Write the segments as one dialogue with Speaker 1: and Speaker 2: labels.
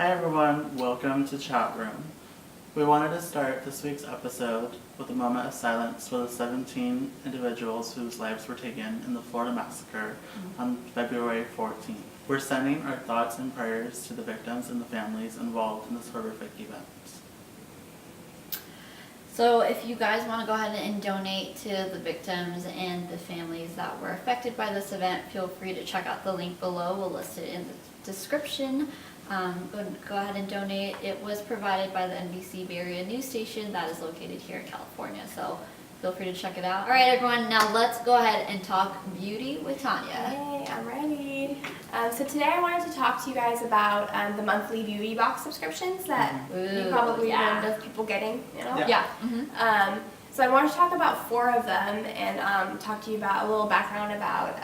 Speaker 1: Hi everyone, welcome to Chat Room. We wanted to start this week's episode with a moment of silence for the 17 individuals whose lives were taken in the Florida massacre on February 14th. We're sending our thoughts and prayers to the victims and the families involved in this horrific event.
Speaker 2: So if you guys want to go ahead and donate to the victims and the families that were affected by this event, feel free to check out the link below. We'll list it in the description. Go ahead and donate. It was provided by the NBC Bay Area news station that is located here in California. So feel free to check it out. All right, everyone, now let's go ahead and talk beauty with Tanya.
Speaker 3: Hey, I'm ready. So today I wanted to talk to you guys about the monthly beauty box subscriptions that you probably heard of people getting, you know?
Speaker 2: Yeah.
Speaker 3: So I wanted to talk about 4 of them and talk to you about a little background about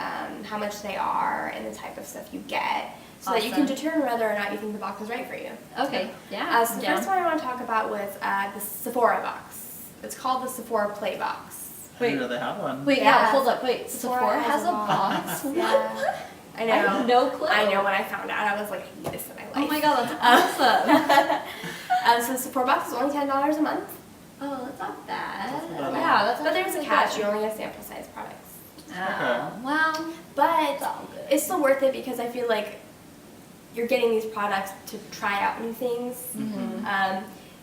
Speaker 3: how much they are and the type of stuff you get, so that you can determine whether or not you think the box is right for you.
Speaker 2: Okay, yeah.
Speaker 3: So the first one I want to talk about was the Sephora box. It's called the Sephora Play Box.
Speaker 1: I didn't know they have one.
Speaker 2: Wait, yeah, hold up, wait. Sephora has a box?
Speaker 3: Yeah. I know.
Speaker 2: I have no clue.
Speaker 3: I know, when I found out, I was like, I need this in my life.
Speaker 2: Oh my god, that's awesome.
Speaker 3: So the Sephora box is only $10 a month.
Speaker 2: Oh, that's not bad.
Speaker 1: That's not bad.
Speaker 2: Yeah, that's
Speaker 3: But there's a
Speaker 2: really
Speaker 3: catch,
Speaker 2: good.
Speaker 3: you only get sample size products.
Speaker 2: Oh, well,
Speaker 3: But
Speaker 2: it's all good.
Speaker 3: it's still worth it because I feel like you're getting these products to try out new things.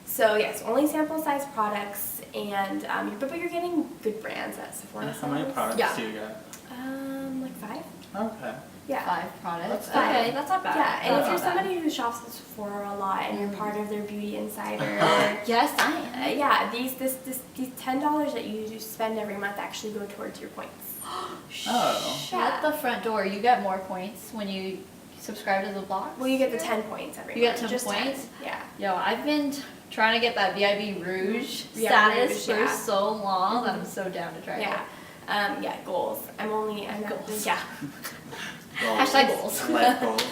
Speaker 3: So yes, only sample size products, and but you're getting good brands at Sephora.
Speaker 1: How many products
Speaker 2: Yeah.
Speaker 1: do you get?
Speaker 3: Like 5.
Speaker 1: Okay.
Speaker 3: Yeah.
Speaker 2: 5 products.
Speaker 1: That's
Speaker 2: Okay,
Speaker 3: fine.
Speaker 2: that's not bad.
Speaker 3: Yeah, and
Speaker 2: That's
Speaker 3: if you're
Speaker 2: not bad.
Speaker 3: somebody who shops at Sephora a lot and you're part of their beauty insider,
Speaker 2: Yes, I am.
Speaker 3: yeah, these $10 that you spend every month actually go towards your points.
Speaker 1: Oh.
Speaker 2: Shut the front door. You get more points when you subscribe to the box.
Speaker 3: Well, you get the 10 points every
Speaker 2: You get
Speaker 3: month.
Speaker 2: 10
Speaker 3: just
Speaker 2: points?
Speaker 3: 10. Yeah.
Speaker 2: Yo, I've been trying to get that VIB Rouge
Speaker 3: Yeah,
Speaker 2: status
Speaker 3: Rouge,
Speaker 2: for
Speaker 3: yeah.
Speaker 2: so long that I'm so down to try
Speaker 3: Yeah.
Speaker 2: it.
Speaker 3: Yeah, goals. I'm at
Speaker 2: Goals.
Speaker 3: yeah.
Speaker 2: Hashtag goals.
Speaker 1: Life goals.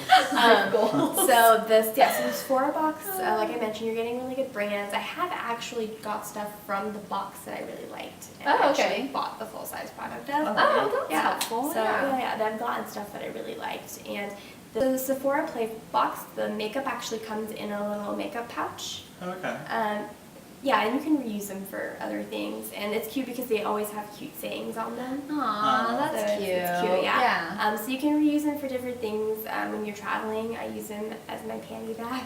Speaker 2: Goals.
Speaker 3: So this Sephora box, like I mentioned, you're getting really good brands. I have actually got stuff from the box that I really liked. And
Speaker 2: Oh,
Speaker 3: I
Speaker 2: okay.
Speaker 3: actually bought the full size product of.
Speaker 2: Oh, that's
Speaker 3: Yeah.
Speaker 2: helpful.
Speaker 3: So yeah, I've gotten stuff that I really liked. And the Sephora Play box, the makeup actually comes in a little makeup pouch.
Speaker 1: Okay.
Speaker 3: Yeah, and you can reuse them for other things. And it's cute because they always have cute sayings on them.
Speaker 2: Aw, that's
Speaker 3: So
Speaker 2: cute.
Speaker 3: It's cute, yeah.
Speaker 2: Yeah.
Speaker 3: So you can reuse them for different things. When you're traveling, I use them as my panty bag.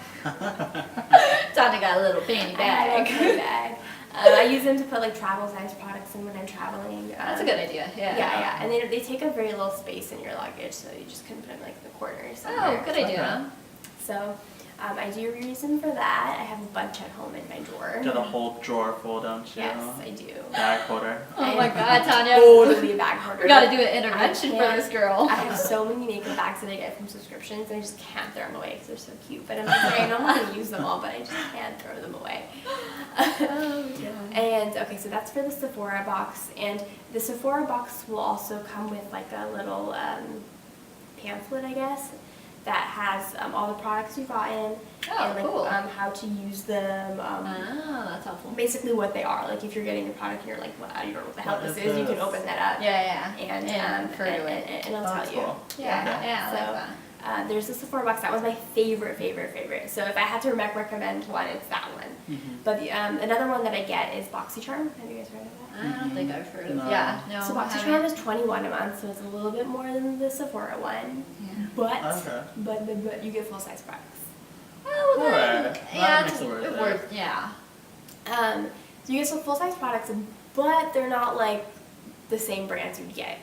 Speaker 2: Tanya got a little panty
Speaker 3: I have a
Speaker 2: bag.
Speaker 3: panty bag. I use them to put like travel size products in when I'm traveling.
Speaker 2: That's a good idea. Yeah.
Speaker 3: Yeah. And they take up very little space in your luggage, so you just can put them like in the corner somewhere.
Speaker 2: Oh, good idea.
Speaker 3: So I do reuse them for that. I have a bunch at home in my drawer.
Speaker 1: Got a whole drawer full, don't you?
Speaker 3: Yes, I do.
Speaker 1: Bag holder.
Speaker 2: Oh my god, Tanya.
Speaker 3: Totally a bag hoarder.
Speaker 2: We gotta do an intervention for this girl.
Speaker 3: I have so many makeup bags that I get from subscriptions, and I just can't throw them away because they're so cute. But I'm like, I know I'm gonna use them all, but I just can't throw them away. And okay, so that's for the Sephora box, and the Sephora box will also come with like a little pamphlet, I guess, that has all the products you've gotten and like
Speaker 2: cool.
Speaker 3: how to use them.
Speaker 2: Oh, that's helpful.
Speaker 3: Basically what they are. Like if you're getting a product and you're like, well, I don't know what the hell
Speaker 1: What
Speaker 3: this
Speaker 1: is
Speaker 3: is, you can
Speaker 1: this?
Speaker 3: open that up.
Speaker 2: Yeah.
Speaker 3: And
Speaker 2: refer to it.
Speaker 3: and it'll
Speaker 1: That's
Speaker 3: tell you.
Speaker 1: cool.
Speaker 2: Yeah,
Speaker 1: Okay.
Speaker 2: yeah, I
Speaker 3: So,
Speaker 2: like that.
Speaker 3: there's the Sephora box. That was my favorite. So if I had to recommend one, it's that one. But the, another one that I get is BoxyCharm. Have you guys heard of that?
Speaker 2: I don't think I've heard of
Speaker 1: No.
Speaker 2: Yeah, no.
Speaker 3: So
Speaker 2: I
Speaker 3: BoxyCharm
Speaker 2: haven't.
Speaker 3: is $21 a month, so it's a little bit more than the Sephora one.
Speaker 2: Yeah.
Speaker 3: But you get full size products.
Speaker 2: Oh, well, then,
Speaker 1: Alright.
Speaker 2: yeah,
Speaker 1: That makes it worth it.
Speaker 2: worth, yeah.
Speaker 3: So you get some full size products, but they're not like the same brands you'd get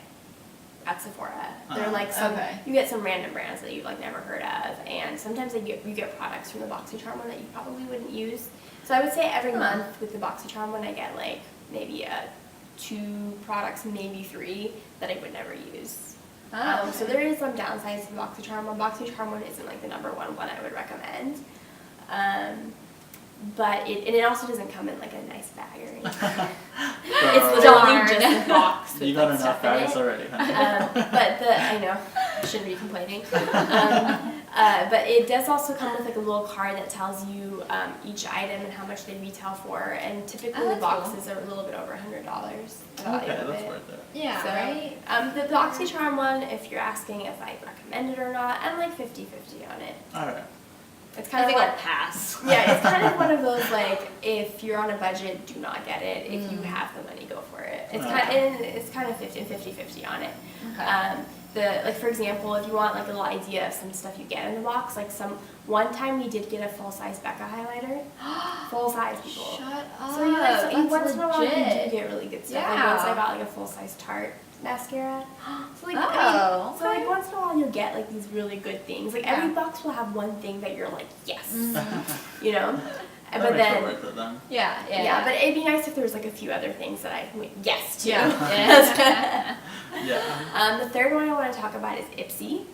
Speaker 3: at Sephora. They're like some,
Speaker 2: Okay.
Speaker 3: you get some random brands that you've like never heard of, and sometimes you get products from the BoxyCharm one that you probably wouldn't use. So I would say every month with the BoxyCharm one I get like maybe 2 products, maybe 3 that I would never use.
Speaker 2: Oh,
Speaker 3: So there is some downsides to the BoxyCharm one. BoxyCharm one isn't like the #1 one I would recommend. But it also doesn't come in like a nice bag or anything. It's
Speaker 2: Darn.
Speaker 3: literally just a box with
Speaker 1: You got
Speaker 3: like
Speaker 1: enough
Speaker 3: stuff in
Speaker 1: bags
Speaker 3: it.
Speaker 1: already, honey.
Speaker 3: But I know, I shouldn't be complaining. But it does also come with like a little card that tells you each item and how much they retail for, and typically the
Speaker 2: that's
Speaker 3: boxes are a little bit over $100. the value
Speaker 1: Okay,
Speaker 3: of
Speaker 1: that's
Speaker 3: it.
Speaker 1: worth it.
Speaker 2: Yeah,
Speaker 3: So,
Speaker 2: right?
Speaker 3: The BoxyCharm one, if you're asking if I recommend it or not, I'm like 50-50 on it.
Speaker 1: Alright.
Speaker 3: It's
Speaker 2: I
Speaker 3: kind of
Speaker 2: think
Speaker 3: like
Speaker 2: I'll pass.
Speaker 3: yeah, it's kind of one of those like if you're on a budget, do not get it. If you have the money, go for it. It's kind of 50 on it.
Speaker 2: Okay.
Speaker 3: Like for example, if you want like a little idea of some stuff you get in the box, like one time we did get a full size Becca highlighter, full size people.
Speaker 2: Shut up.
Speaker 3: So you once in a while you
Speaker 2: legit.
Speaker 3: do get really good stuff.
Speaker 2: Yeah.
Speaker 3: Like once I got like a full size Tarte mascara. So like
Speaker 2: Oh,
Speaker 3: so like once in a while you'll get like these really good things. Like every box will have one thing that you're like yes, you know.
Speaker 1: That
Speaker 3: But
Speaker 1: makes it
Speaker 3: then
Speaker 1: worth it then.
Speaker 2: Yeah.
Speaker 3: but it'd be nice if there was like a few other things that I went yes to.
Speaker 2: Yeah.
Speaker 1: Yeah.
Speaker 3: The third one I want to talk about is Ipsy.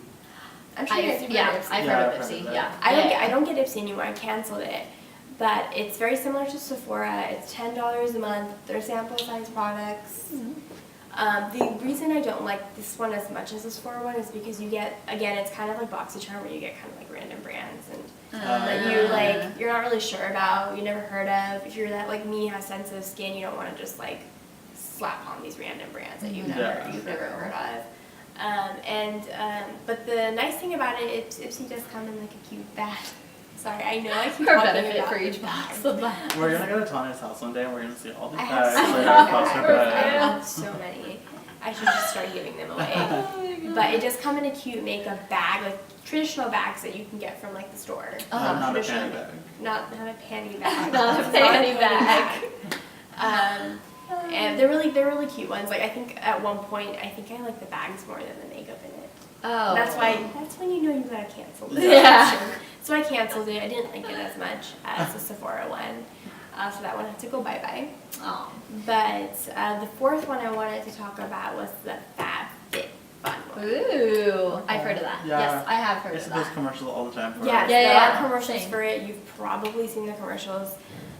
Speaker 3: I'm sure you guys have heard of Ipsy.
Speaker 2: I've
Speaker 1: Yeah,
Speaker 2: heard
Speaker 1: I've
Speaker 2: of
Speaker 1: heard
Speaker 2: Ipsy.
Speaker 1: of it.
Speaker 2: Yeah.
Speaker 3: I don't get Ipsy anymore. I canceled it. But it's very similar to Sephora. It's $10 a month. They're sample size products. The reason I don't like this one as much as the Sephora one is because you get, again, it's kind of like BoxyCharm where you get kind of like random brands and that you're not really sure about, you never heard of. If you're that like me, has sensitive skin, you don't want to just like slap on these random brands that you've never heard of. But the nice thing about it, Ipsy does come in like a cute bag. Sorry, I know I keep
Speaker 2: Per
Speaker 3: talking
Speaker 2: benefit
Speaker 3: about
Speaker 2: for each box of that.
Speaker 1: We're gonna go to Tanya's house one day and we're gonna see all these
Speaker 3: I
Speaker 1: bags
Speaker 3: have so
Speaker 1: later
Speaker 3: many
Speaker 1: across her
Speaker 3: bags. I
Speaker 1: bed.
Speaker 3: have so many. I should just start giving them away. But it does come in a cute makeup bag, like traditional bags that you can get from like the store.
Speaker 1: Not a
Speaker 3: Traditional-
Speaker 1: panty bag.
Speaker 3: Not a panty bag.
Speaker 2: Not a panty bag.
Speaker 3: And they're really cute ones. Like I think at one point I like the bags more than the makeup in it.
Speaker 2: Oh.
Speaker 3: That's when you know you gotta cancel the
Speaker 2: Yeah.
Speaker 3: subscription. So I canceled it. I didn't like it as much as the Sephora one. So that one had to go bye-bye.
Speaker 2: Oh.
Speaker 3: But the fourth one I wanted to talk about was the Fab Fit Fun Box.
Speaker 2: Ooh. I've heard of that.
Speaker 1: Yeah.
Speaker 2: Yes, I have heard
Speaker 1: It's
Speaker 2: of
Speaker 1: there's
Speaker 2: that.
Speaker 1: commercials all the time for
Speaker 3: Yes,
Speaker 1: it.
Speaker 3: there
Speaker 2: Yeah.
Speaker 3: are commercials
Speaker 2: Same.
Speaker 3: for it. You've probably seen the commercials.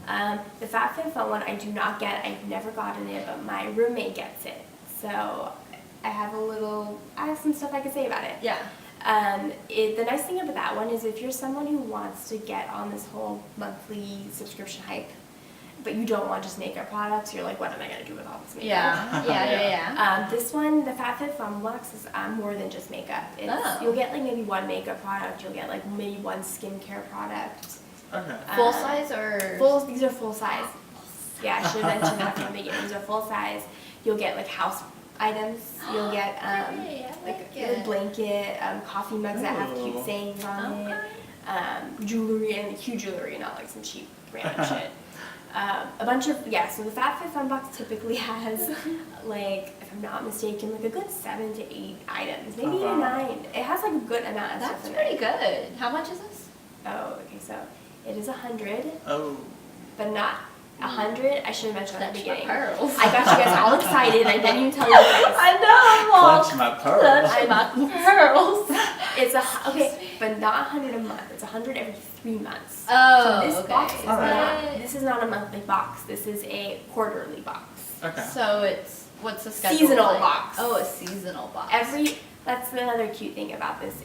Speaker 3: The Fab Fit Fun one I do not get. I've never gotten it, but my roommate gets it. So I have some stuff I could say about it.
Speaker 2: Yeah.
Speaker 3: The nice thing about that one is if you're someone who wants to get on this whole monthly subscription hype, but you don't want just makeup products, you're like, what am I going to do with all this makeup?
Speaker 2: Yeah.
Speaker 3: This one, the Fab Fit Fun Box, is more than just makeup. You'll get like maybe one makeup product, you'll get like maybe one skincare product.
Speaker 1: Okay.
Speaker 2: Full size or?
Speaker 3: These are full size. Yeah, I should have mentioned that from the beginning. These are full size. You'll get like house items. You'll get like a blanket, coffee mugs that have cute
Speaker 1: Ooh.
Speaker 3: sayings on it, jewelry and cute jewelry, not like some cheap random shit. A bunch of so the Fab Fit Fun Box typically has like, if I'm not mistaken, like a good 7 to 8 items, maybe even 9. It has like a good amount of
Speaker 2: That's
Speaker 3: stuff in
Speaker 2: pretty
Speaker 3: there.
Speaker 2: good. How much is this?
Speaker 3: Oh, okay, so it is 100,
Speaker 1: Oh.
Speaker 3: but not 100. I should have mentioned at the beginning.
Speaker 2: Pearls.
Speaker 3: I got you guys all excited. I didn't even tell you guys.
Speaker 2: I know.
Speaker 1: Clutch my pearl.
Speaker 2: Clutch my pearls.
Speaker 3: It's okay, but not 100 a month. It's 100 every 3 months.
Speaker 2: Oh,
Speaker 3: So this
Speaker 2: okay.
Speaker 3: box is
Speaker 1: Alright.
Speaker 3: this is not a monthly box. This is a quarterly box.
Speaker 1: Okay.
Speaker 2: So what's the schedule?
Speaker 3: Seasonal
Speaker 2: like?
Speaker 3: box.
Speaker 2: Oh, a seasonal box.
Speaker 3: That's another cute thing about this.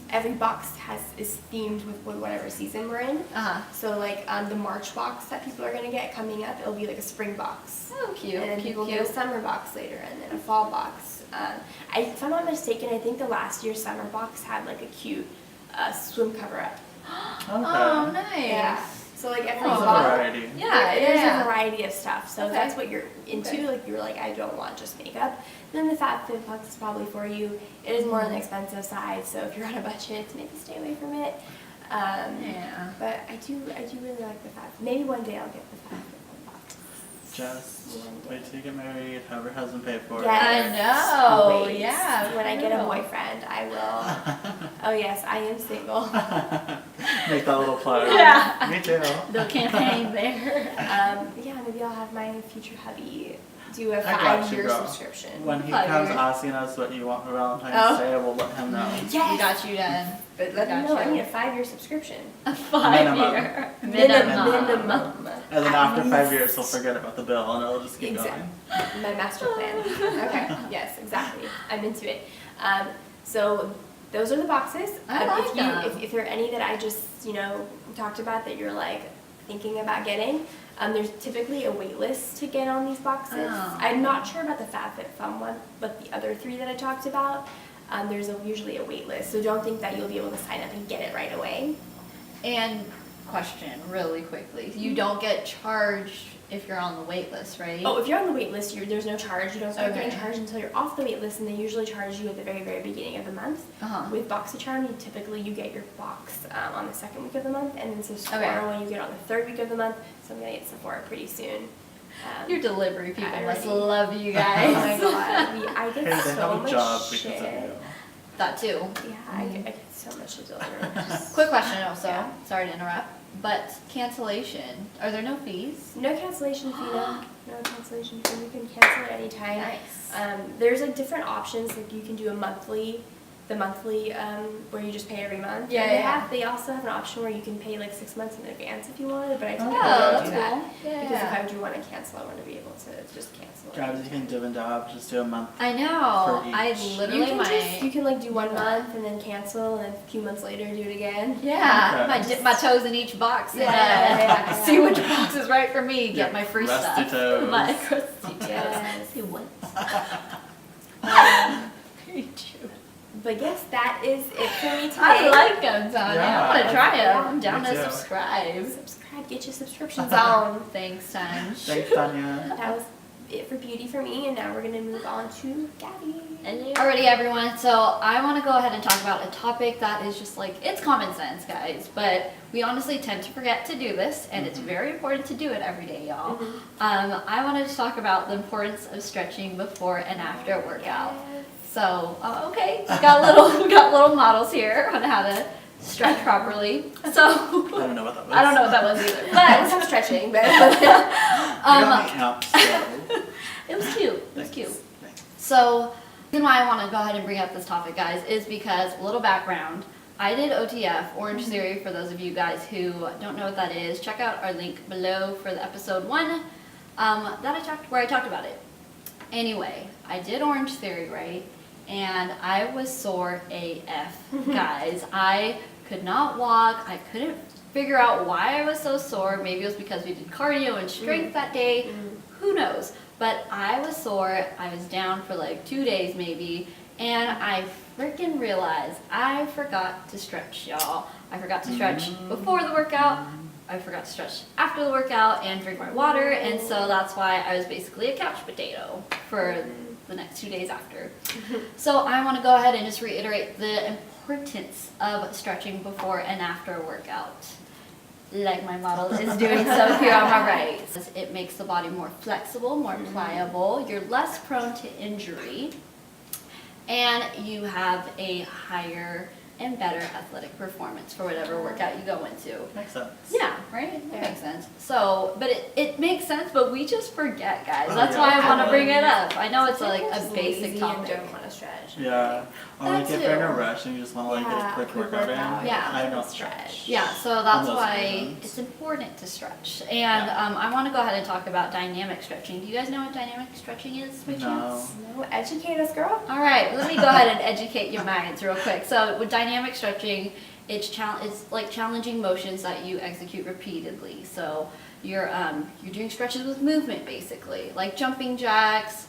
Speaker 3: Every box is themed with whatever season we're in. So like the March box that people are gonna get coming up, it'll be like a spring box.
Speaker 2: Oh, cute.
Speaker 3: And then people get a summer box later, and then a fall box. If I'm not mistaken, I think the last year's summer box had like a cute swim cover up.
Speaker 2: Oh, nice.
Speaker 3: Yeah. So like every
Speaker 1: There's a
Speaker 3: box,
Speaker 1: variety.
Speaker 3: there's a variety of stuff. So if
Speaker 2: Okay.
Speaker 3: that's what you're into,
Speaker 2: Okay.
Speaker 3: like you're like, I don't want just makeup, then the Fab Fit Box is probably for you. It is more on the expensive side, so if you're on a budget, maybe stay away from it.
Speaker 2: Yeah.
Speaker 3: But I do really like the Fab. Maybe one day I'll get the Fab Fit Fun Box.
Speaker 1: Just
Speaker 3: One day.
Speaker 1: wait till you get married, have your husband pay for
Speaker 3: Yes.
Speaker 2: I know.
Speaker 3: Wait.
Speaker 2: Yeah.
Speaker 3: When I get a
Speaker 2: real.
Speaker 3: boyfriend, I will. Oh yes, I am single.
Speaker 1: it. Make that little plug.
Speaker 2: Yeah.
Speaker 1: Me too.
Speaker 2: The campaign there.
Speaker 3: Yeah, maybe I'll have my future hubby do a
Speaker 1: I got you,
Speaker 3: 5-year
Speaker 1: girl.
Speaker 3: subscription.
Speaker 1: When he
Speaker 2: 5
Speaker 1: comes
Speaker 2: years.
Speaker 1: asking us what you want for Valentine's
Speaker 3: Oh.
Speaker 1: Day, we'll let him know.
Speaker 3: Yes.
Speaker 2: We got you done.
Speaker 3: But let me
Speaker 2: Got
Speaker 3: know. I
Speaker 2: you.
Speaker 3: need a 5-year subscription.
Speaker 2: A 5-year
Speaker 3: Minimum.
Speaker 1: And then after
Speaker 3: At
Speaker 1: 5 years,
Speaker 3: least.
Speaker 1: he'll forget about the bill and it'll just keep
Speaker 3: Exactly.
Speaker 1: going.
Speaker 3: My master plan. Okay. Yes, exactly. I'm into it. So those are the boxes.
Speaker 2: I like them.
Speaker 3: If there are any that I just talked about that you're like thinking about getting, there's typically a wait list to get on these boxes.
Speaker 2: Oh.
Speaker 3: I'm not sure about the Fab Fit Fun one, but the other 3 that I talked about, there's usually a wait list. So don't think that you'll be able to sign up and get it right away.
Speaker 2: And question really quickly, you don't get charged if you're on the wait list, right?
Speaker 3: Oh, if you're on the wait list, there's no charge. You don't start
Speaker 2: Okay.
Speaker 3: getting charged until you're off the wait list, and they usually charge you at the very, very beginning of the month.
Speaker 2: Uh-huh.
Speaker 3: With BoxyCharm, you get your box on the second week of the month, and then Sephora
Speaker 2: Okay.
Speaker 3: when you get on the third week of the month. So I'm gonna get Sephora pretty soon.
Speaker 2: Your delivery people
Speaker 3: I
Speaker 2: must
Speaker 3: already-
Speaker 2: love you
Speaker 3: Oh my
Speaker 2: guys.
Speaker 3: god, I
Speaker 1: Hey,
Speaker 3: get
Speaker 1: they
Speaker 3: so
Speaker 1: have a
Speaker 3: much
Speaker 1: job because
Speaker 3: shit.
Speaker 1: of you.
Speaker 2: That too.
Speaker 3: Yeah, I get so much to deliver.
Speaker 2: Quick question also,
Speaker 3: Yeah.
Speaker 2: sorry to interrupt, but cancellation, are there no fees?
Speaker 3: No cancellation fee, no cancellation fee. You can cancel at any time.
Speaker 2: Nice.
Speaker 3: There's like different options. Like you can do the monthly where you just pay every month.
Speaker 2: Yeah,
Speaker 3: And
Speaker 2: yeah.
Speaker 3: they also have an option where you can pay like 6 months in advance if you wanted. But I typically
Speaker 2: Oh,
Speaker 3: don't
Speaker 2: that's
Speaker 3: do that
Speaker 2: cool. Yeah,
Speaker 3: because if
Speaker 2: yeah.
Speaker 3: I do want to cancel, I want to be able to just cancel.
Speaker 1: Guys, you can dib and dab, just do a month.
Speaker 2: I know,
Speaker 1: For
Speaker 2: I
Speaker 1: each.
Speaker 2: literally
Speaker 3: You can like do 1 month and then cancel, and then a few months later do it again.
Speaker 2: yeah,
Speaker 1: Okay.
Speaker 2: I dip my toes in each box and
Speaker 3: Yeah.
Speaker 2: see which box is right for me, get
Speaker 1: Your
Speaker 2: my free
Speaker 1: rusty
Speaker 2: stuff.
Speaker 1: toes.
Speaker 2: My crusty toes.
Speaker 3: Yes.
Speaker 2: See what? Very true.
Speaker 3: But yes, that is it for me today.
Speaker 2: I like them, Tanya.
Speaker 1: Yeah.
Speaker 2: I want to try them.
Speaker 3: Yeah,
Speaker 2: I'm down
Speaker 1: me
Speaker 2: to
Speaker 1: too.
Speaker 2: subscribe.
Speaker 3: Subscribe, get your subscriptions on.
Speaker 2: Thanks, Tanya.
Speaker 1: Thanks, Tanya.
Speaker 3: That was it for beauty for me, and now we're gonna move on to Gabby.
Speaker 2: Alrighty, everyone. So I want to go ahead and talk about a topic that is just like, it's common sense, guys, but we honestly tend to forget to do this, and it's very important to do it every day, y'all. I wanted to talk about the importance of stretching before and after a workout. So, okay, we got little models here on how to stretch properly. So
Speaker 1: I don't know what that was.
Speaker 2: I don't know what that was either,
Speaker 3: I was
Speaker 2: but
Speaker 3: not stretching, but
Speaker 1: You got me out, so.
Speaker 2: it was cute. It was
Speaker 1: Thanks.
Speaker 2: cute.
Speaker 1: Thanks.
Speaker 2: So, the reason why I want to go ahead and bring up this topic, guys, is because, a little background, I did OTF, Orange Theory, for those of you guys who don't know what that is. Check out our link below for the episode 1 where I talked about it. Anyway, I did Orange Theory, right? And I was sore AF, guys. I could not walk. I couldn't figure out why I was so sore. Maybe it was because we did cardio and strength that day. Who knows? But I was sore. I was down for like 2 days maybe. And I freaking realized I forgot to stretch, y'all. I forgot to stretch before the workout. I forgot to stretch after the workout and drink my water. And so that's why I was basically a couch potato for the next 2 daes after. So I want to go ahead and just reiterate the importance of stretching before and after a workout. Like my model is doing so here on my right. It makes the body more flexible, more pliable. You're less prone to injury. And you have a higher and better athletic performance for whatever workout you go into.
Speaker 1: Makes sense.
Speaker 2: Yeah, right? That makes sense. So, but it makes sense, but we just forget, guys.
Speaker 1: Oh,
Speaker 2: That's
Speaker 1: yeah.
Speaker 2: why I want to
Speaker 1: I
Speaker 2: bring
Speaker 1: know.
Speaker 2: it up. I know it's like a
Speaker 3: Just
Speaker 2: basic
Speaker 3: lazy
Speaker 2: topic.
Speaker 3: and don't want to stretch.
Speaker 1: Yeah. Or like
Speaker 2: That
Speaker 1: if you're in a
Speaker 2: too.
Speaker 1: rush and you just want to like
Speaker 3: Yeah,
Speaker 1: get a quick
Speaker 3: quick
Speaker 1: workout
Speaker 3: workout.
Speaker 1: in,
Speaker 2: Yeah.
Speaker 1: I don't
Speaker 3: Stretch.
Speaker 1: stretch.
Speaker 2: Yeah, so that's
Speaker 1: those
Speaker 2: why
Speaker 1: reasons.
Speaker 2: it's important to stretch. And I want to go ahead and talk about dynamic stretching. Do you guys know what dynamic stretching is by
Speaker 1: No.
Speaker 2: chance?
Speaker 3: No, educate us, girl.
Speaker 2: All right, let me go ahead and educate your minds real quick. So with dynamic stretching, it's like challenging motions that you execute repeatedly. So you're doing stretches with movement basically, like jumping jacks,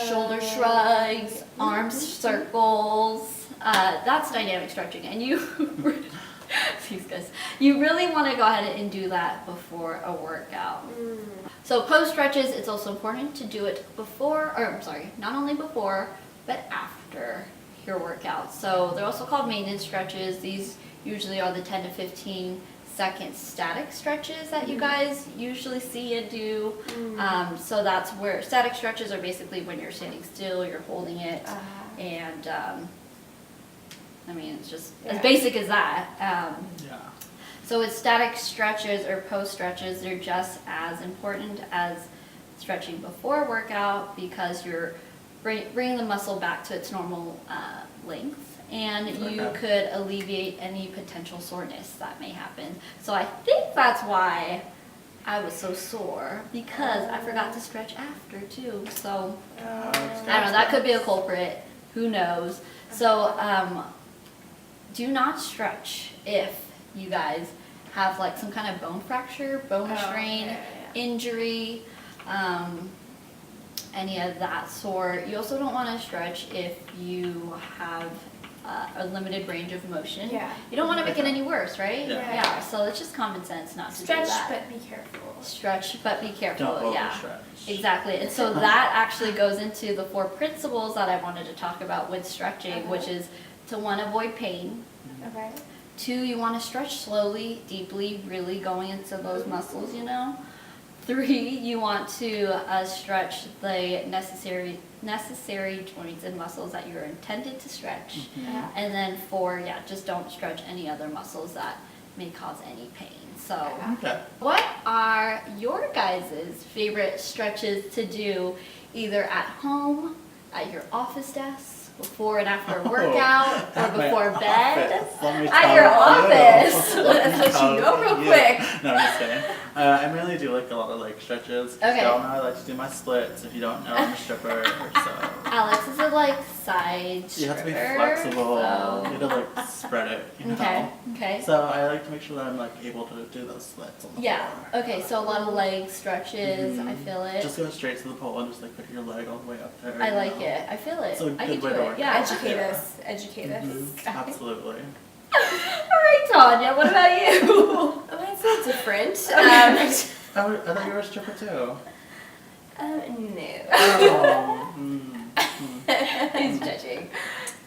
Speaker 2: shoulder shrugs, arm circles. That's dynamic stretching, and you these guys, you really want to go ahead and do that before a workout. So post stretches, it's also important to do it before, or I'm sorry, not only before, but after your workout. So they're also called maintenance stretches. These usually are the 10 to 15 second static stretches that you guys usually see and do. So that's where static stretches are basically when you're standing still, you're holding it, and I mean, it's just as basic as that.
Speaker 1: Yeah.
Speaker 2: So with static stretches or post stretches, they're just as important as stretching before a workout because you're bringing the muscle back to its normal length, and you
Speaker 1: Okay.
Speaker 2: could alleviate any potential soreness that may happen. So I think that's why I was so sore, because I forgot to stretch after too. So I don't know, that could be a culprit. Who knows? So do not stretch if you guys have like some kind of bone fracture, bone strain, injury, any of that sort. You also don't want to stretch if you have a limited range of motion.
Speaker 3: Yeah.
Speaker 2: You don't want to make it any worse, right?
Speaker 1: Yeah.
Speaker 2: So it's just common sense not to
Speaker 3: Stretch,
Speaker 2: do that.
Speaker 3: but be careful.
Speaker 2: Stretch, but be careful.
Speaker 1: Don't
Speaker 2: yeah.
Speaker 1: overstretch.
Speaker 2: Exactly. And so that actually goes into the 4 principles that I wanted to talk about with stretching, which is to 1, avoid pain.
Speaker 3: Okay.
Speaker 2: 2, you want to stretch slowly, deeply, really going into those muscles, you know. 3, you want to stretch the necessary joints and muscles that you're intended to stretch.
Speaker 3: Yeah.
Speaker 2: And then 4, just don't stretch any other muscles that may cause any pain. So,
Speaker 1: Okay.
Speaker 2: what are your guys' favorite stretches to do either at home, at your office desk, before and after a workout, or
Speaker 1: At my
Speaker 2: before bed?
Speaker 1: office. Let me
Speaker 2: At
Speaker 1: tell
Speaker 2: your
Speaker 1: you.
Speaker 2: office.
Speaker 1: Let me
Speaker 3: Let's let
Speaker 1: tell
Speaker 3: you know real
Speaker 1: you.
Speaker 3: quick.
Speaker 1: No, I'm just kidding. I really do like a lot of like stretches.
Speaker 2: Okay.
Speaker 1: If you don't know, I like to do my splits. If you don't know, I'm a stripper. So
Speaker 2: Alex is a like side
Speaker 1: you have to be
Speaker 2: stripper,
Speaker 1: flexible.
Speaker 2: so-
Speaker 1: You have to like spread it. You know.
Speaker 2: Okay. Okay.
Speaker 1: So I like to make sure that I'm like able to do those splits on the
Speaker 2: Yeah.
Speaker 1: floor.
Speaker 2: Okay. So a lot of leg stretches. I feel it.
Speaker 1: Just go straight to the pole and just like put your leg all the way up there.
Speaker 2: I
Speaker 1: you
Speaker 2: like
Speaker 1: know?
Speaker 2: it. I feel it.
Speaker 1: It's a
Speaker 2: I
Speaker 1: good
Speaker 2: can
Speaker 1: way
Speaker 2: do
Speaker 1: to
Speaker 2: it.
Speaker 1: work
Speaker 2: Yeah.
Speaker 3: Educate us. Educate us.
Speaker 1: Mhm. Absolutely.
Speaker 2: All right, Tanya. What about you?
Speaker 3: Oh, that's so different.
Speaker 1: I thought you were a stripper too.
Speaker 3: No.
Speaker 1: Oh.
Speaker 2: He's judging.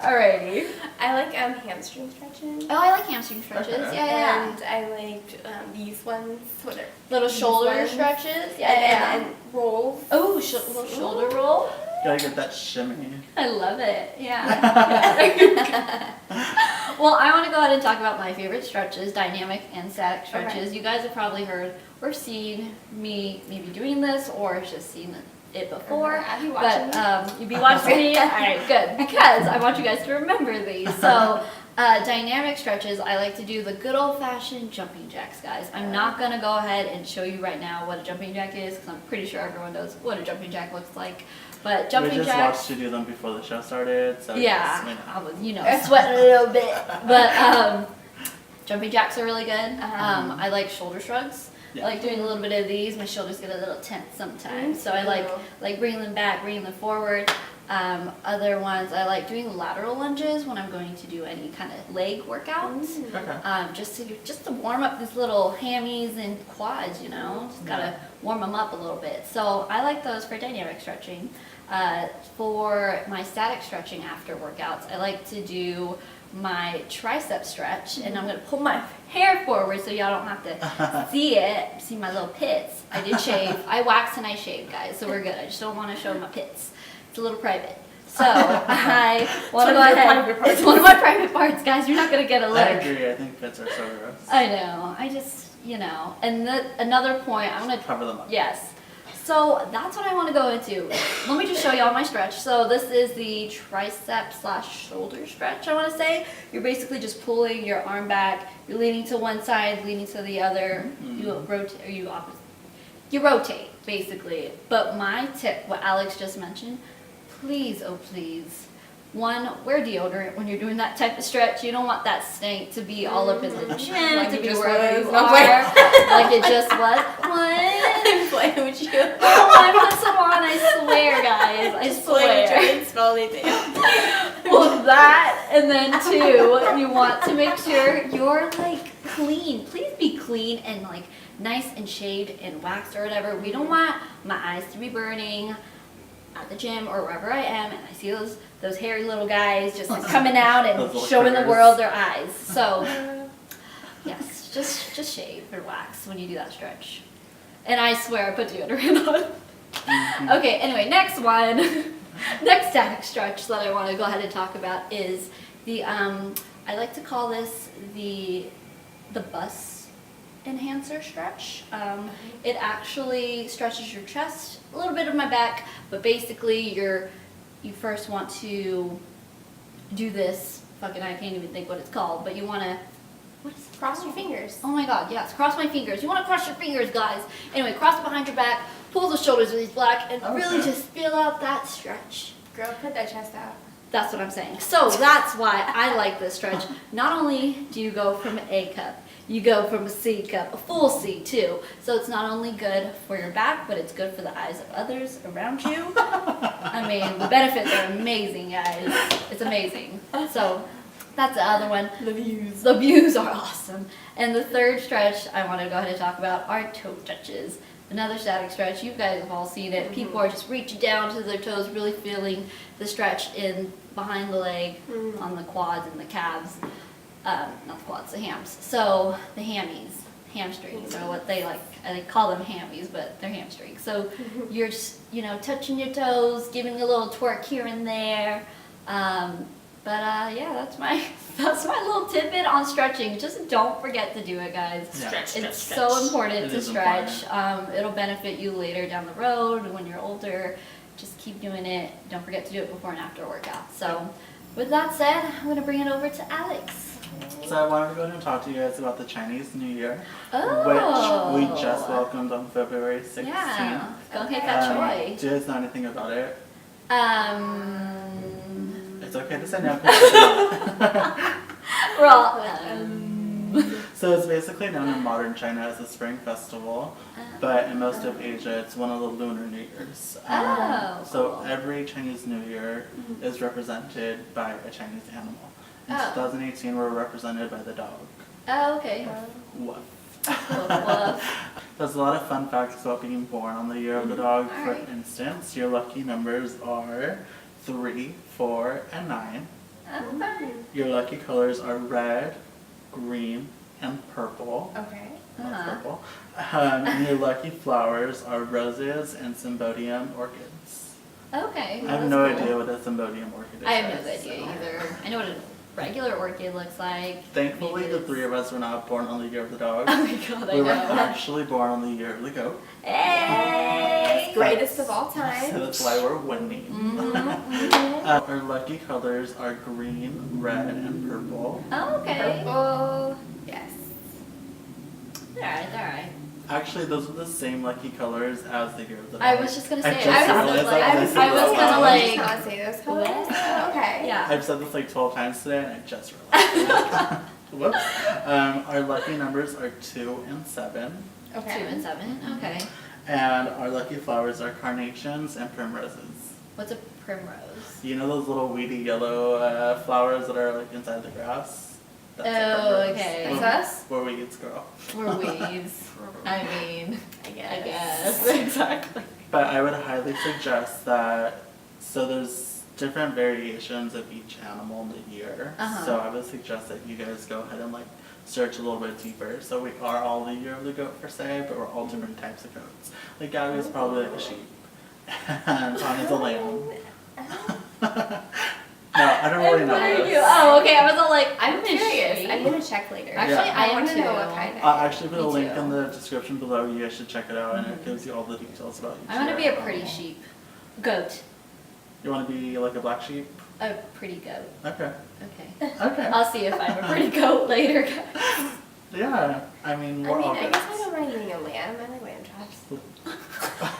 Speaker 2: Alrighty.
Speaker 3: I like hamstring stretches.
Speaker 2: Oh, I like hamstring stretches.
Speaker 1: Okay.
Speaker 2: Yeah.
Speaker 3: And I liked these ones. What are
Speaker 2: Little
Speaker 3: these
Speaker 2: shoulder
Speaker 3: ones?
Speaker 2: stretches.
Speaker 3: And rolls.
Speaker 2: Oh, little shoulder roll.
Speaker 1: Gotta get that shimmy.
Speaker 2: I love it. Yeah. Well, I want to go ahead and talk about my favorite stretches, dynamic and static stretches.
Speaker 3: Okay.
Speaker 2: You guys have probably heard or seen me maybe doing this or just seen it before.
Speaker 3: Have you watching
Speaker 2: But you'd be watching me. All right, good. Because I want you guys to remember these. So dynamic stretches, I like to do the good old-fashioned jumping jacks, guys. I'm not going to go ahead and show you right now what a jumping jack is because I'm pretty sure everyone knows what a jumping jack looks like. But jumping
Speaker 1: We just
Speaker 2: jacks...
Speaker 1: watched you do them before the show started, so
Speaker 2: Yeah,
Speaker 1: just,
Speaker 2: I was, sweating a little bit. But jumping jacks are really good.
Speaker 3: Uh-huh.
Speaker 2: I like shoulder shrugs.
Speaker 1: Yeah.
Speaker 2: I like doing a little bit of these. My shoulders get a little tense sometimes. So I like bringing them back, bringing them forward. Other ones, I like doing lateral lunges when I'm going to do any kind of leg workouts.
Speaker 1: Okay.
Speaker 2: Just to warm up these little hammies and quads, just gotta warm them up a little bit. So I like those for dynamic stretching. For my static stretching after workouts, I like to do my tricep stretch, and I'm gonna pull my hair forward so y'all don't have to see my little pits. I did shave. I wax and I shave, guys, so we're good. I just don't want to show my pits. It's a little private. So I want to go ahead. It's one of my private parts, guys. You're not gonna get a
Speaker 1: I
Speaker 2: look.
Speaker 1: agree. I think pits are so gross.
Speaker 2: I know. I just, and another point, I'm gonna
Speaker 1: Cover them up.
Speaker 2: Yes. So that's what I want to go into. Let me just show y'all my stretch. So this is the tricep / shoulder stretch, I want to say. You're basically just pulling your arm back. You're leaning to one side, leaning to the other. You rotate, or you opposite. You rotate, basically. But my tip, what Alex just mentioned, please, oh please, 1, wear deodorant when you're doing that type of stretch. You don't want that stank to be all up in the chin,
Speaker 3: Like
Speaker 2: to
Speaker 3: it
Speaker 2: be
Speaker 3: just
Speaker 2: wherever
Speaker 3: was.
Speaker 2: you
Speaker 3: No,
Speaker 2: are. Like it just was. What?
Speaker 3: I'm playing with you.
Speaker 2: Oh, I put some on, I swear, guys. I
Speaker 3: Just playing with you. I
Speaker 2: swear.
Speaker 3: didn't spell anything.
Speaker 2: Well, that, and then 2, you want to make sure you're like clean. Please be clean and like nice and shaved and waxed or whatever. We don't want my eyes to be burning at the gym or wherever I am, and I see those hairy little guys just like coming out and
Speaker 1: Those little
Speaker 2: showing the
Speaker 1: critters.
Speaker 2: world their eyes. So, yes, just shave or wax when you do that stretch. And I swear I put deodorant on. Okay, anyway, next one. Next static stretch that I want to go ahead and talk about is the, I like to call this the bus enhancer stretch. It actually stretches your chest, a little bit of my back, but basically you first want to do this, I can't even think what it's called, but you want to, what is it?
Speaker 3: Cross your fingers.
Speaker 2: Oh my god, yes, cross my fingers. You want to cross your fingers, guys. Anyway, cross it behind your back, pull the shoulders with these black, and really just feel out that stretch.
Speaker 3: Girl, put that chest out.
Speaker 2: That's what I'm saying. So that's why I like this stretch. Not only do you go from an A cup, you go from a C cup, a full C too. So it's not only good for your back, but it's good for the eyes of others around you. I mean, the benefits are amazing, guys. It's amazing. So That's the other one.
Speaker 3: The views.
Speaker 2: The views are awesome. And the third stretch I want to go ahead and talk about are toe touches. Another static stretch. You guys have all seen it. People are just reaching down to their toes, really feeling the stretch in behind the leg, on the quads and the calves. Not the quads, the hams. So the hamstrings are what they like. They call them hammies, but they're hamstrings. So you're just, touching your toes, giving a little twerk here and there. Yeah, that's my little tidbit on stretching. Just don't forget to do it, guys.
Speaker 1: Yeah.
Speaker 2: It's so important
Speaker 1: It
Speaker 2: to
Speaker 1: is
Speaker 2: stretch. It'll benefit you later down the road when you're older. Just keep doing it. Don't forget to do it before and after workout. So with that said, I'm going to bring it over to Alex.
Speaker 1: So I wanted to go ahead and talk to you guys about the Chinese New Year,
Speaker 2: Oh.
Speaker 1: which we just welcomed on February 16th.
Speaker 2: Yeah, go hit that choy.
Speaker 1: Do you guys know anything about it? It's okay to say no.
Speaker 2: We're all,
Speaker 1: So it's basically known in modern China as a spring festival, but in most of Asia it's one of the Lunar New Years. So
Speaker 2: cool.
Speaker 1: every Chinese New Year is represented by a Chinese animal. In
Speaker 2: Oh.
Speaker 1: 2018 we're represented by the dog.
Speaker 2: Oh, okay.
Speaker 1: Woof.
Speaker 2: Woof.
Speaker 1: There's a lot of fun facts about being born on the year of the dog. For
Speaker 2: Alright.
Speaker 1: instance, your lucky numbers are 3, 4, and 9.
Speaker 2: Okay.
Speaker 1: Your lucky colors are red, green, and purple.
Speaker 3: Okay.
Speaker 1: Not purple. And your lucky flowers are roses and Symbodium orchids.
Speaker 2: Okay.
Speaker 1: I have
Speaker 2: that's
Speaker 1: no
Speaker 2: cool.
Speaker 1: idea what a Symbodium orchid is.
Speaker 2: I have no
Speaker 1: guys,
Speaker 2: idea
Speaker 1: so.
Speaker 2: either. I know what a regular orchid looks like.
Speaker 1: Thankfully,
Speaker 2: Maybe
Speaker 1: the
Speaker 2: it's-
Speaker 1: three of us were not born on the year of the dog.
Speaker 2: Oh my god, I
Speaker 1: We were
Speaker 2: know.
Speaker 1: actually born on the year of the goat.
Speaker 2: Hey!
Speaker 3: Greatest of all
Speaker 1: So
Speaker 3: time.
Speaker 1: that's why we're winning.
Speaker 2: Mhm.
Speaker 1: Our lucky colors are green, red, and purple.
Speaker 2: Oh, okay.
Speaker 3: Purple. Yes.
Speaker 2: Alright.
Speaker 1: Actually, those are the same lucky colors as the year of the dog.
Speaker 2: I was just gonna say,
Speaker 1: just
Speaker 2: I was
Speaker 1: realized
Speaker 2: like,
Speaker 1: that
Speaker 2: I
Speaker 1: when
Speaker 2: was
Speaker 1: said it out
Speaker 2: kinda
Speaker 1: loud.
Speaker 2: like,
Speaker 3: Not say those colors.
Speaker 2: What?
Speaker 3: Okay.
Speaker 2: yeah.
Speaker 1: I've said this like 12 times today and I just realized. Whoops. Our lucky numbers are 2 and 7.
Speaker 2: 2
Speaker 3: Okay.
Speaker 2: and 7, okay.
Speaker 1: And our lucky flowers are carnations and primroses.
Speaker 2: What's a primrose?
Speaker 1: You know those little weedy yellow flowers that are like inside the grass? That's a
Speaker 2: Oh,
Speaker 1: primrose.
Speaker 2: okay.
Speaker 3: That's us?
Speaker 1: Where weeds grow.
Speaker 2: We're weeds. I mean,
Speaker 3: I
Speaker 2: I
Speaker 3: guess.
Speaker 2: guess. Exactly.
Speaker 1: But I would highly suggest that, so there's different variations of each animal in the year.
Speaker 2: Uh-huh.
Speaker 1: So I would suggest that you guys go ahead and like search a little bit deeper. So we are all the year of the goat per se, but we're all different types of goats. Like Gabby's probably like a sheep. And Tanya's a lamb. No, I don't really know.
Speaker 2: What are
Speaker 1: this.
Speaker 2: you? Oh, okay. I was all like,
Speaker 3: I'm curious.
Speaker 2: intrigued.
Speaker 3: I'm gonna check later.
Speaker 2: Actually,
Speaker 1: Yeah.
Speaker 2: I am
Speaker 3: want to know
Speaker 2: too.
Speaker 3: what kind.
Speaker 1: I'll actually put a
Speaker 2: Me
Speaker 1: link
Speaker 2: too.
Speaker 1: in the description below. You guys should check it out, and it gives you all the details about each
Speaker 2: I want to be
Speaker 1: year.
Speaker 2: a pretty sheep. Goat.
Speaker 1: You want to be like a black sheep?
Speaker 2: A pretty goat.
Speaker 1: Okay.
Speaker 2: Okay.
Speaker 1: Okay.
Speaker 2: I'll see if I'm a pretty goat later, guys.
Speaker 1: Yeah. I mean, we're all
Speaker 3: I
Speaker 1: goats.
Speaker 3: guess I don't mind being a lamb. I like lamb chops.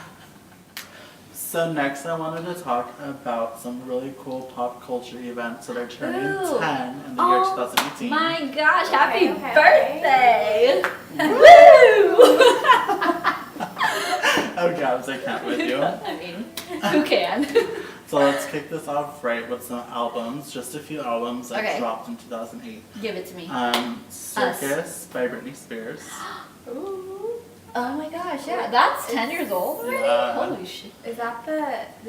Speaker 1: So next I wanted to talk about some really cool pop culture events that are turning
Speaker 2: Ooh.
Speaker 1: 10 in the year
Speaker 2: Oh
Speaker 1: 2018.
Speaker 2: My gosh, happy
Speaker 3: Okay.
Speaker 2: birthday! Woo!
Speaker 1: Oh Gabs, I can't with you.
Speaker 2: I mean, who can?
Speaker 1: So let's kick this off right with some albums, just a few albums that
Speaker 2: Okay.
Speaker 1: dropped in 2008.
Speaker 2: Give it to me.
Speaker 1: Circus by Britney Spears.
Speaker 3: Ooh.
Speaker 2: Oh my gosh, yeah, that's 10 years old already?
Speaker 1: Yeah.
Speaker 2: Holy shit.
Speaker 3: Does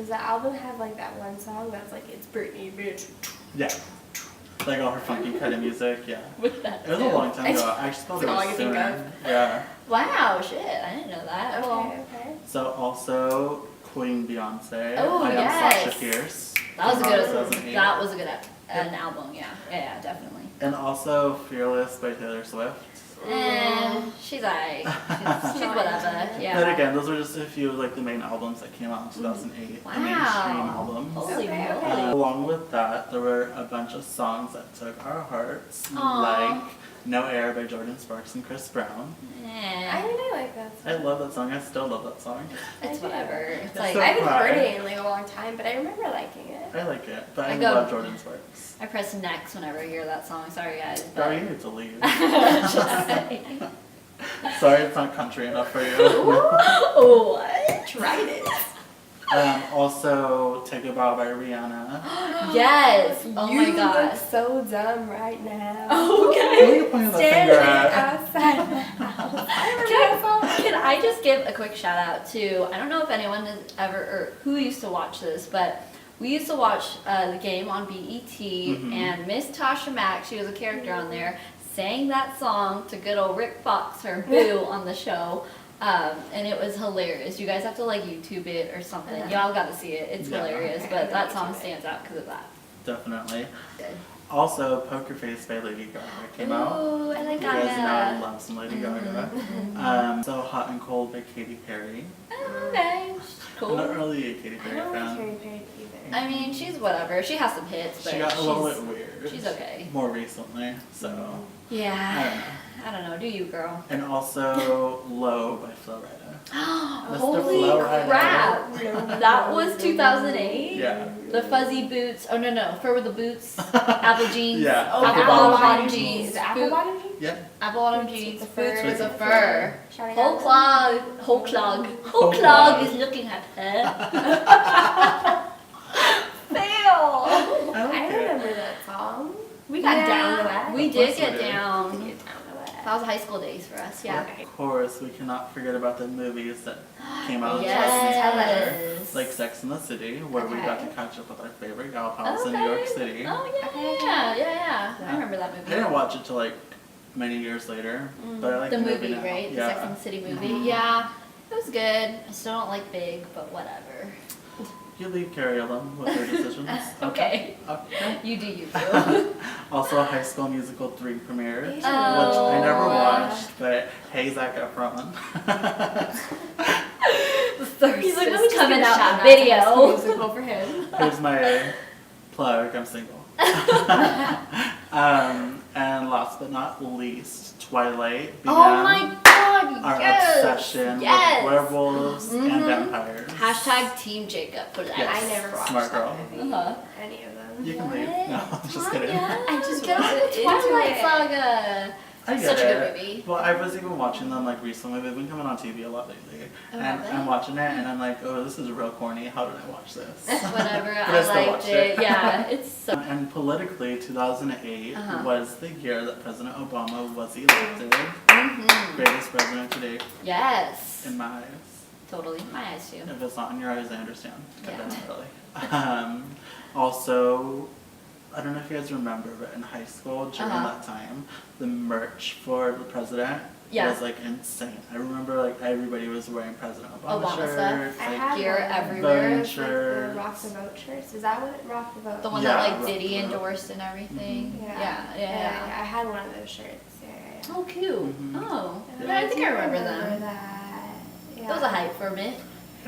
Speaker 3: the album have like that one song that's like, it's Britney, bitch?
Speaker 1: Yeah. Like all her funky kind of music, yeah.
Speaker 2: With that.
Speaker 1: It was a
Speaker 2: too.
Speaker 1: long time ago. I actually thought it
Speaker 3: That's all I
Speaker 1: was
Speaker 3: can think
Speaker 1: sooner. Yeah.
Speaker 2: Wow, shit, I didn't know that. Well,
Speaker 3: Okay.
Speaker 1: So also Queen Beyonce.
Speaker 2: Oh,
Speaker 1: I am
Speaker 2: yes.
Speaker 1: Sasha Fierce.
Speaker 2: that was a
Speaker 1: from
Speaker 2: good,
Speaker 1: 2008.
Speaker 2: that was a good an album, yeah. Yeah, definitely.
Speaker 1: And also Fearless by Taylor Swift.
Speaker 2: She's alright. She's whatever, yeah.
Speaker 1: But again, those were just a few of like the main albums that came out in 2008. The mainstream
Speaker 2: Wow.
Speaker 1: albums.
Speaker 2: Holy
Speaker 3: Okay,
Speaker 2: moly.
Speaker 3: okay.
Speaker 1: Along with that, there were a bunch of songs that took our hearts,
Speaker 2: Aw.
Speaker 1: like No Air by Jordan Sparks and Chris Brown.
Speaker 3: I really like that
Speaker 1: I
Speaker 3: song.
Speaker 1: love that song. I still love that song.
Speaker 2: It's whatever. It's
Speaker 1: It's
Speaker 2: like,
Speaker 1: so
Speaker 3: I haven't
Speaker 1: cry.
Speaker 3: heard it in like a long time, but I remember liking it.
Speaker 1: I like it, but I,
Speaker 2: I go-
Speaker 1: love Jordan Sparks.
Speaker 2: I press next whenever I hear that song. Sorry, guys.
Speaker 1: Girl,
Speaker 2: But
Speaker 1: you need to leave.
Speaker 2: Just saying.
Speaker 1: Sorry, it's not country enough for you.
Speaker 2: What?
Speaker 3: Tried it.
Speaker 1: Also, Take a Bow by Rihanna.
Speaker 2: Yes. Oh
Speaker 3: you
Speaker 2: my gosh.
Speaker 3: look so dumb right now.
Speaker 1: Who
Speaker 2: Okay.
Speaker 1: are you pointing the finger at?
Speaker 3: outside the house.
Speaker 2: Can I just give a quick shout out to, I don't know if anyone has ever, or who used to watch this, but we used to watch the game on BET, and Miss Tasha Mack, she was a character on there, sang that song to good old Rick Fox, her boo, on the show. And it was hilarious. You guys have to like YouTube it or something. Y'all got to see it. It's
Speaker 1: Yeah.
Speaker 2: hilarious,
Speaker 3: Okay,
Speaker 2: but that
Speaker 3: I'm
Speaker 2: song
Speaker 3: gonna
Speaker 2: stands out because of that.
Speaker 1: Definitely.
Speaker 2: Good.
Speaker 1: Also, Poker Face by Lady Gaga came out.
Speaker 2: Ooh, I like
Speaker 1: You guys know I
Speaker 2: Gaga.
Speaker 1: love some Lady Gaga. So Hot and Cold by Katy Perry.
Speaker 2: Oh, okay,
Speaker 1: I'm not
Speaker 2: cool.
Speaker 1: really a Katy
Speaker 3: I
Speaker 1: Perry
Speaker 3: don't like
Speaker 1: fan.
Speaker 3: Katy Perry either.
Speaker 2: I mean, she's whatever. She has some hits, but
Speaker 1: She got a little bit weird.
Speaker 2: she's okay.
Speaker 1: More recently, so I don't
Speaker 2: Yeah.
Speaker 1: know.
Speaker 2: I don't know. Do you, girl?
Speaker 1: And also Low by Flo Rida.
Speaker 2: Holy
Speaker 1: Flo Rida.
Speaker 2: crap! That was 2008?
Speaker 1: Yeah.
Speaker 2: The fuzzy boots. Oh, no. Fur with the boots. Apple jeans.
Speaker 1: Yeah.
Speaker 3: Oh,
Speaker 2: Apple bottom jeans.
Speaker 3: The apple bottom jeans?
Speaker 1: Yep.
Speaker 2: Apple bottom
Speaker 3: Boots
Speaker 2: jeans.
Speaker 3: with the
Speaker 2: Boots
Speaker 3: fur.
Speaker 2: with the fur.
Speaker 3: Shouting
Speaker 2: Whole
Speaker 3: out.
Speaker 2: clog.
Speaker 1: Whole
Speaker 2: Clog
Speaker 1: clog.
Speaker 2: is looking at her. Fail.
Speaker 1: I
Speaker 3: I
Speaker 1: like it.
Speaker 3: remember that song. We got down to that.
Speaker 2: We
Speaker 1: Of
Speaker 2: did
Speaker 1: course
Speaker 2: get
Speaker 1: we did.
Speaker 2: down.
Speaker 3: We get down to that.
Speaker 2: That was high school days for us, yeah.
Speaker 1: Of course, we cannot forget about the movies that came out.
Speaker 2: Yes.
Speaker 1: Like Sex and the City, where we got to
Speaker 3: Okay.
Speaker 1: catch up with our favorite gal pals in New York City.
Speaker 2: Oh, yeah,
Speaker 3: Okay.
Speaker 2: yeah. I remember that
Speaker 1: I
Speaker 2: movie.
Speaker 1: didn't watch it till like many years later, but I like
Speaker 2: The
Speaker 1: the
Speaker 2: movie,
Speaker 1: now.
Speaker 2: right? The
Speaker 1: Yeah.
Speaker 2: Sex and the City movie. Yeah, it was good. I still don't like Big, but whatever.
Speaker 1: You leave Carrie alone with her decisions.
Speaker 2: Okay.
Speaker 1: Okay.
Speaker 2: You do you, too.
Speaker 1: Also, High School Musical 3 premiered, which
Speaker 2: Oh.
Speaker 1: I never watched, but hey, Zac Efron.
Speaker 2: The thirst
Speaker 3: He's like, let
Speaker 2: is
Speaker 3: me just
Speaker 2: coming
Speaker 3: give a
Speaker 2: out
Speaker 3: shout
Speaker 2: in the
Speaker 3: out to High School
Speaker 2: video.
Speaker 3: Musical for him.
Speaker 1: Here's my plug, I'm single. And last but not least, Twilight began
Speaker 2: Oh my god,
Speaker 1: our
Speaker 2: yes!
Speaker 1: obsession
Speaker 2: Yes!
Speaker 1: with werewolves and
Speaker 2: Mhm.
Speaker 1: vampires.
Speaker 2: Hashtag Team Jacob for that.
Speaker 1: Yes.
Speaker 3: I never watched
Speaker 1: Smart girl.
Speaker 3: that movie.
Speaker 2: Uh-huh.
Speaker 3: Any of them.
Speaker 1: You can leave. No, just kidding.
Speaker 2: I
Speaker 3: just
Speaker 2: get on
Speaker 3: wasn't
Speaker 2: the
Speaker 3: into
Speaker 2: Twilight
Speaker 3: it.
Speaker 2: Saga.
Speaker 1: I get
Speaker 2: Such a
Speaker 1: it.
Speaker 2: good movie.
Speaker 1: Well, I was even watching them like recently. They've been coming on TV a lot lately.
Speaker 2: Oh,
Speaker 1: And
Speaker 2: have they?
Speaker 1: I'm watching it and I'm like, oh, this is real corny. How did I watch this?
Speaker 2: Whatever,
Speaker 1: But I
Speaker 2: I
Speaker 1: still
Speaker 2: liked
Speaker 1: watched
Speaker 2: it.
Speaker 1: it.
Speaker 2: Yeah, it's so.
Speaker 1: And politically, 2008
Speaker 2: Uh-huh.
Speaker 1: was the year that President Obama was elected
Speaker 2: Mhm.
Speaker 1: greatest president to date
Speaker 2: Yes.
Speaker 1: in my eyes.
Speaker 2: Totally. My eyes too.
Speaker 1: If it's not in your eyes, I understand. But
Speaker 2: Yeah.
Speaker 1: not really. Also, I don't know if you guys remember, but in high school during
Speaker 2: Uh-huh.
Speaker 1: that time, the merch for the president
Speaker 2: Yeah.
Speaker 1: was like insane. I remember like everybody was wearing President Obama,
Speaker 2: Obama stuff.
Speaker 1: shirts.
Speaker 3: I
Speaker 1: Like,
Speaker 3: had
Speaker 2: Gear
Speaker 3: one.
Speaker 2: everywhere.
Speaker 1: Voting
Speaker 3: It's like the
Speaker 1: shirts.
Speaker 3: Rock the Vote shirts. Is that what Rock the Vote?
Speaker 2: The one
Speaker 1: Yeah,
Speaker 2: that like
Speaker 1: Rock
Speaker 2: Diddy
Speaker 1: the Vote.
Speaker 2: endorsed and everything.
Speaker 3: Yeah.
Speaker 2: Yeah.
Speaker 3: I had one of those shirts. Yeah.
Speaker 2: Oh, cute.
Speaker 1: Mhm.
Speaker 2: Oh,
Speaker 3: And
Speaker 2: yeah, I think I remember
Speaker 3: that.
Speaker 2: them. That was a hype for a bit.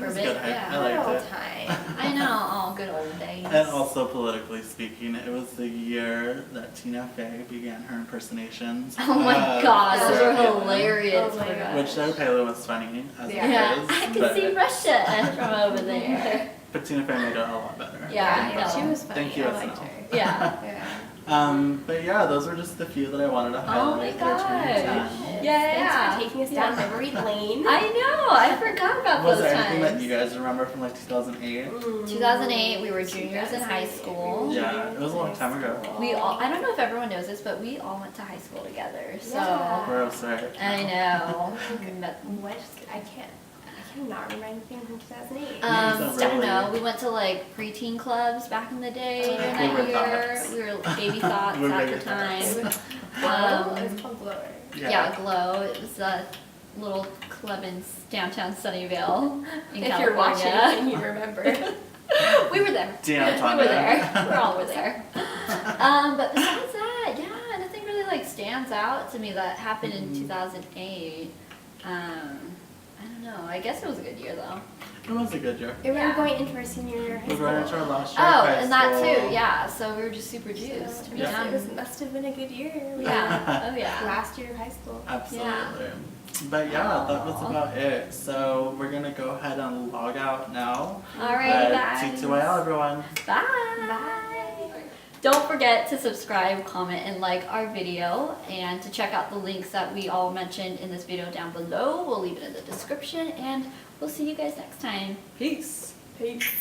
Speaker 1: It was a good hype.
Speaker 2: Yeah.
Speaker 1: I liked
Speaker 3: Good
Speaker 1: it.
Speaker 3: old time.
Speaker 2: I know. Oh, good old days.
Speaker 1: And also politically speaking, it was the year that Tina Fey began her impersonations.
Speaker 2: Oh my
Speaker 1: of
Speaker 2: god, those
Speaker 1: Sarah
Speaker 2: were
Speaker 1: Palin.
Speaker 2: hilarious.
Speaker 3: Oh my God.
Speaker 1: Which Sarah Palin was funny as
Speaker 3: Yeah.
Speaker 1: it
Speaker 2: Yeah,
Speaker 1: is,
Speaker 2: I can
Speaker 1: but,
Speaker 2: see Russia from over there.
Speaker 1: but Tina Fey made it a lot better.
Speaker 2: Yeah, I know.
Speaker 3: She was funny.
Speaker 1: Thank you,
Speaker 3: I liked
Speaker 1: SNL.
Speaker 3: her.
Speaker 2: Yeah.
Speaker 3: Yeah.
Speaker 1: But yeah, those were just the few that I wanted to
Speaker 2: Oh
Speaker 1: highlight.
Speaker 2: my
Speaker 1: for
Speaker 2: gosh.
Speaker 1: 2010.
Speaker 2: Yeah.
Speaker 3: Thanks for taking us down
Speaker 2: Yeah.
Speaker 3: memory lane.
Speaker 2: I know. I forgot about
Speaker 1: Was
Speaker 2: those
Speaker 1: there anything that
Speaker 2: times.
Speaker 1: you guys remember from like 2008?
Speaker 2: 2008, we were juniors in high school.
Speaker 1: Yeah, it was a long time ago.
Speaker 2: We all, I don't know if everyone knows this, but we all went to high school together. So,
Speaker 3: Yeah.
Speaker 1: Gross, right?
Speaker 2: I know. But,
Speaker 3: What? I cannot remember anything from 2008.
Speaker 1: Yeah,
Speaker 2: I
Speaker 1: it's
Speaker 2: don't
Speaker 1: not
Speaker 2: know.
Speaker 1: really-
Speaker 2: We went to like preteen clubs back in the day during
Speaker 1: We
Speaker 2: that
Speaker 1: were
Speaker 2: year.
Speaker 1: thoughts.
Speaker 2: We were baby thoughts
Speaker 1: We were
Speaker 2: at
Speaker 1: baby
Speaker 2: the time.
Speaker 1: thoughts.
Speaker 3: It was called Glower.
Speaker 2: Yeah, Glow. It was a little club in downtown Sunnyvale in
Speaker 3: If you're watching
Speaker 2: California.
Speaker 3: and you remember.
Speaker 2: We were there.
Speaker 1: Damn,
Speaker 2: We
Speaker 1: Tanya.
Speaker 2: were there. We all were there. But besides that, yeah, nothing really like stands out to me that happened in 2008. I don't know. I guess it was a good year though.
Speaker 1: It was a good year.
Speaker 3: We were
Speaker 2: Yeah.
Speaker 3: going into our senior year of high
Speaker 1: We
Speaker 3: school.
Speaker 1: were into our last year of
Speaker 2: Oh,
Speaker 1: high
Speaker 2: and that
Speaker 1: school.
Speaker 2: too. Yeah. So we were just super juiced to be
Speaker 1: Yeah.
Speaker 2: done.
Speaker 3: It must have been a good year.
Speaker 2: Yeah. Oh yeah.
Speaker 3: Last year of high school.
Speaker 1: Absolutely. But yeah, that was
Speaker 2: Aw.
Speaker 1: about it. So we're gonna go ahead and log out now.
Speaker 2: Alrighty, guys.
Speaker 1: T2YL, everyone.
Speaker 2: Bye.
Speaker 3: Bye.
Speaker 2: Don't forget to subscribe, comment, and like our video, and to check out the links that we all mentioned in this video down below. We'll leave it in the description, and we'll see you guys next time. Peace.
Speaker 3: Peace.